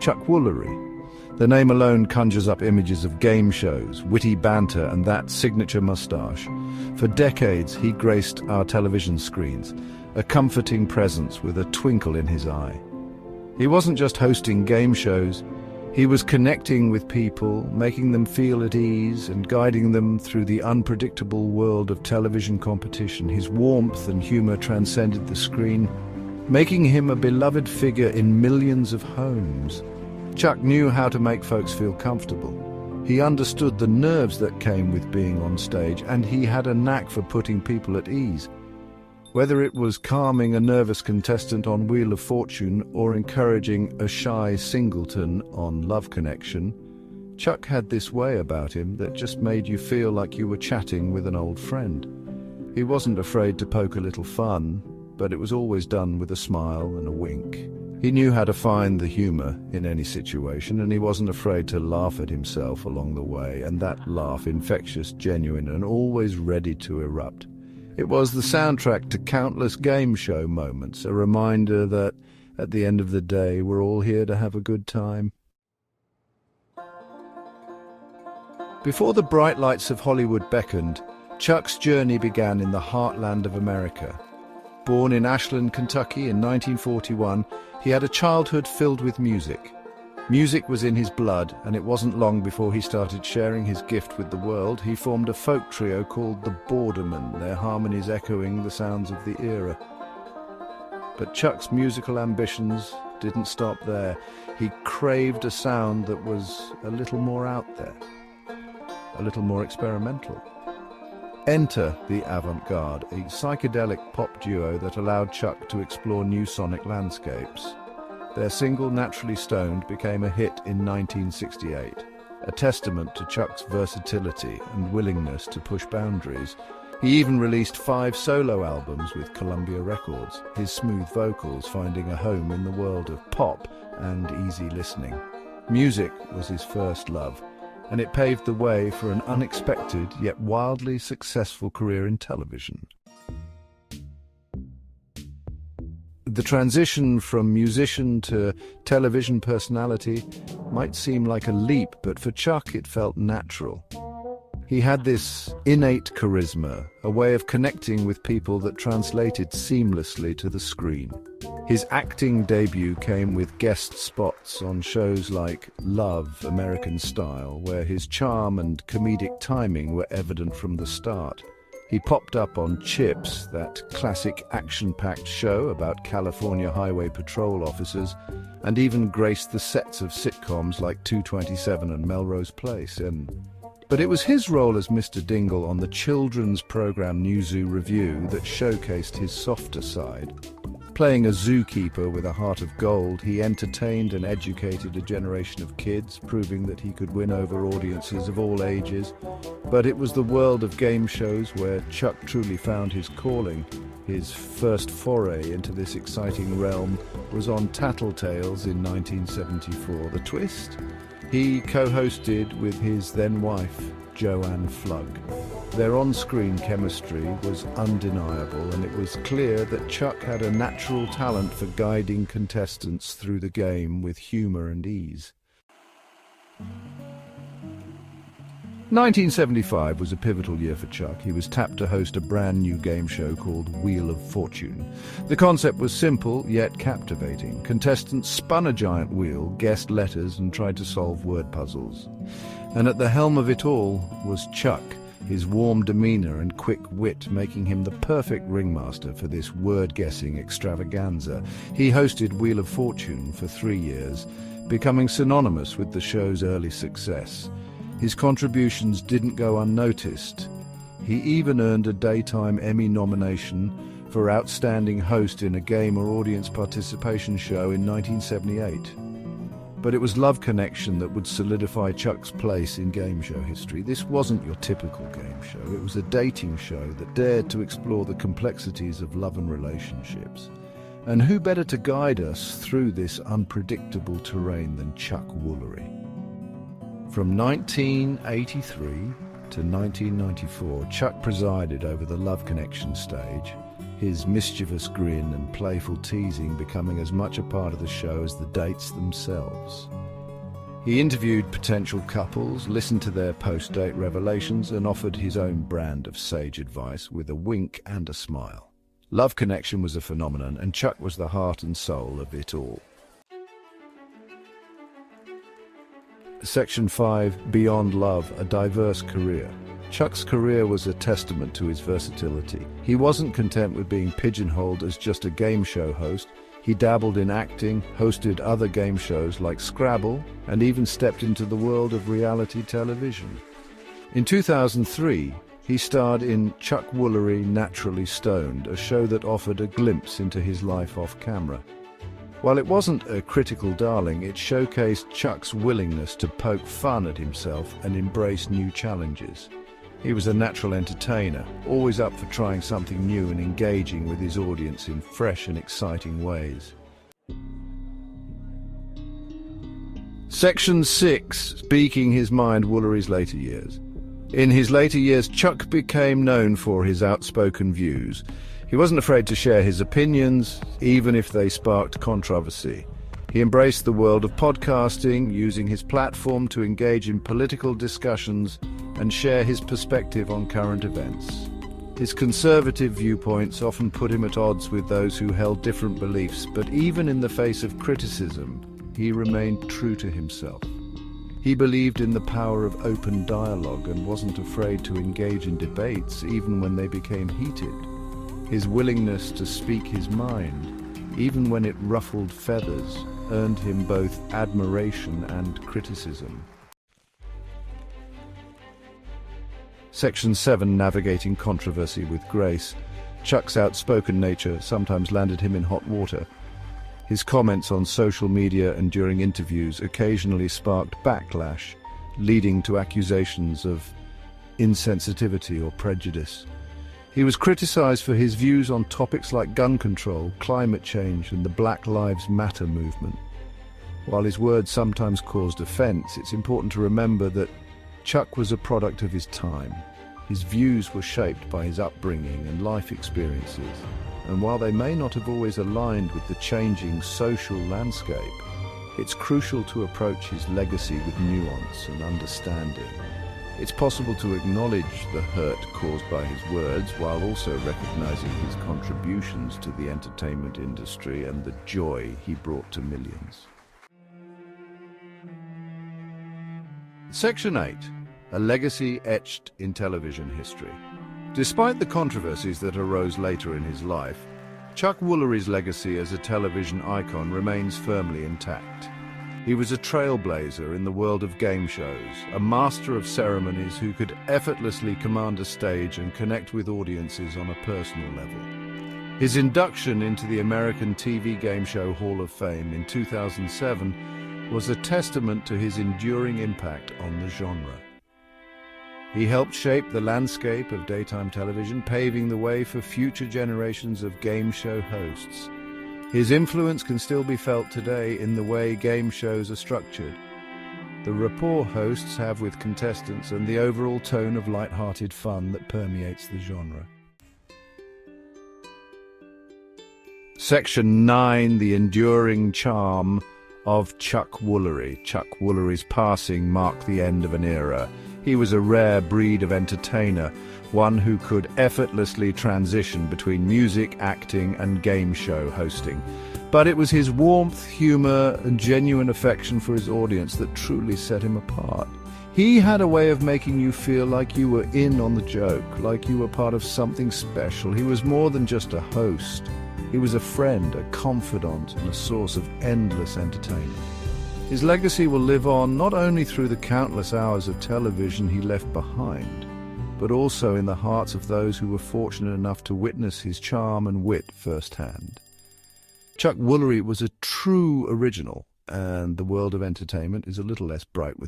Chuck Woolery. The name alone conjures up images of game shows, witty banter, and that signature mustache. For decades, he graced our television screens, a comforting presence with a twinkle in his eye. He wasn't just hosting game shows, he was connecting with people, making them feel at ease and guiding them through the unpredictable world of television competition. His warmth and humor transcended the screen, making him a beloved figure in millions of homes. Chuck knew how to make folks feel comfortable. He understood the nerves that came with being on stage, and he had a knack for putting people at ease. Whether it was calming a nervous contestant on Wheel of Fortune or encouraging a shy singleton on Love Connection, Chuck had this way about him that just made you feel like you were chatting with an old friend. He wasn't afraid to poke a little fun, but it was always done with a smile and a wink. He knew how to find the humor in any situation, and he wasn't afraid to laugh at himself along the way, and that laugh infectious, genuine, and always ready to erupt. It was the soundtrack to countless game show moments, a reminder that, at the end of the day, we're all here to have a good time. Before the bright lights of Hollywood beckoned, Chuck's journey began in the heartland of America. Born in Ashland, Kentucky in 1941, he had a childhood filled with music. Music was in his blood, and it wasn't long before he started sharing his gift with the world. He formed a folk trio called the Bordermen, their harmonies echoing the sounds of the era. But Chuck's musical ambitions didn't stop there. He craved a sound that was a little more out there, a little more experimental. Enter the Avant-Garde, a psychedelic pop duo that allowed Chuck to explore new sonic landscapes. Their single, Naturally Stoned, became a hit in 1968, a testament to Chuck's versatility and willingness to push boundaries. He even released 5 solo albums with Columbia Records, his smooth vocals finding a home in the world of pop and easy listening. Music was his first love, and it paved the way for an unexpected yet wildly successful career in television. The transition from musician to television personality might seem like a leap, but for Chuck it felt natural. He had this innate charisma, a way of connecting with people that translated seamlessly to the screen. His acting debut came with guest spots on shows like Love, American Style, where his charm and comedic timing were evident from the start. He popped up on Chips, that classic action-packed show about California highway patrol officers, and even graced the sets of sitcoms like 227 and Melrose Place. But it was his role as Mr. Dingle on the children's program New Zoo Review that showcased his softer side. Playing a zookeeper with a heart of gold, he entertained and educated a generation of kids, proving that he could win over audiences of all ages. But it was the world of game shows where Chuck truly found his calling. His first foray into this exciting realm was on Tattletales in 1974. The twist? He co-hosted with his then-wife, Joanne Flugg. Their on-screen chemistry was undeniable, and it was clear that Chuck had a natural talent for guiding contestants through the game with humor and ease. 1975 was a pivotal year for Chuck. He was tapped to host a brand new game show called Wheel of Fortune. The concept was simple, yet captivating. Contestants spun a giant wheel, guessed letters, and tried to solve word puzzles. And at the helm of it all was Chuck, his warm demeanor and quick wit making him the perfect ringmaster for this word-guessing extravaganza. He hosted Wheel of Fortune for 3 years, becoming synonymous with the show's early success. His contributions didn't go unnoticed. He even earned a Daytime Emmy nomination for Outstanding Host in a Game or Audience Participation Show in 1978. But it was Love Connection that would solidify Chuck's place in game show history. This wasn't your typical game show. It was a dating show that dared to explore the complexities of love and relationships. And who better to guide us through this unpredictable terrain than Chuck Woolery? From 1983 to 1994, Chuck presided over the Love Connection stage, his mischievous grin and playful teasing becoming as much a part of the show as the dates themselves. He interviewed potential couples, listened to their post-date revelations, and offered his own brand of sage advice with a wink and a smile. Love connection was a phenomenon, and Chuck was the heart and soul of it all. Section 5. Beyond Love, a diverse career. Chuck's career was a testament to his versatility. He wasn't content with being pigeonholed as just a game show host. He dabbled in acting, hosted other game shows like Scrabble, and even stepped into the world of reality television. In 2003, he starred in Chuck Woolery, Naturally Stoned, a show that offered a glimpse into his life off camera. While it wasn't a critical darling, it showcased Chuck's willingness to poke fun at himself and embrace new challenges. He was a natural entertainer, always up for trying something new and engaging with his audience in fresh and exciting ways. Section 6. Speaking his mind, Woolery's later years. In his later years, Chuck became known for his outspoken views. He wasn't afraid to share his opinions, even if they sparked controversy. He embraced the world of podcasting, using his platform to engage in political discussions and share his perspective on current events. His conservative viewpoints often put him at odds with those who held different beliefs, but even in the face of criticism, he remained true to himself. He believed in the power of open dialogue and wasn't afraid to engage in debates, even when they became heated. His willingness to speak his mind, even when it ruffled feathers, earned him both admiration and criticism. Section 7. Navigating controversy with grace. Chuck's outspoken nature sometimes landed him in hot water. His comments on social media and during interviews occasionally sparked backlash, leading to accusations of insensitivity or prejudice. He was criticized for his views on topics like gun control, climate change, and the Black Lives Matter movement. While his words sometimes caused offense, it's important to remember that Chuck was a product of his time. His views were shaped by his upbringing and life experiences, and while they may not have always aligned with the changing social landscape, it's crucial to approach his legacy with nuance and understanding. It's possible to acknowledge the hurt caused by his words while also recognizing his contributions to the entertainment industry and the joy he brought to millions. Section 8. A legacy etched in television history. Despite the controversies that arose later in his life, Chuck Woolery's legacy as a television icon remains firmly intact. He was a trailblazer in the world of game shows, a master of ceremonies who could effortlessly command a stage and connect with audiences on a personal level. His induction into the American TV Game Show Hall of Fame in 2007 was a testament to his enduring impact on the genre. He helped shape the landscape of daytime television, paving the way for future generations of game show hosts. His influence can still be felt today in the way game shows are structured, the rapport hosts have with contestants, and the overall tone of light-hearted fun that permeates the genre. Section 9. The enduring charm of Chuck Woolery. Chuck Woolery's passing marked the end of an era. He was a rare breed of entertainer, one who could effortlessly transition between music, acting, and game show hosting. But it was his warmth, humor, and genuine affection for his audience that truly set him apart. He had a way of making you feel like you were in on the joke, like you were part of something special. He was more than just a host. He was a friend, a confidant, and a source of endless entertainment. His legacy will live on not only through the countless hours of television he left behind, but also in the hearts of those who were fortunate enough to witness his charm and wit firsthand. Chuck Woolery was a true original, and the world of entertainment is a little less bright with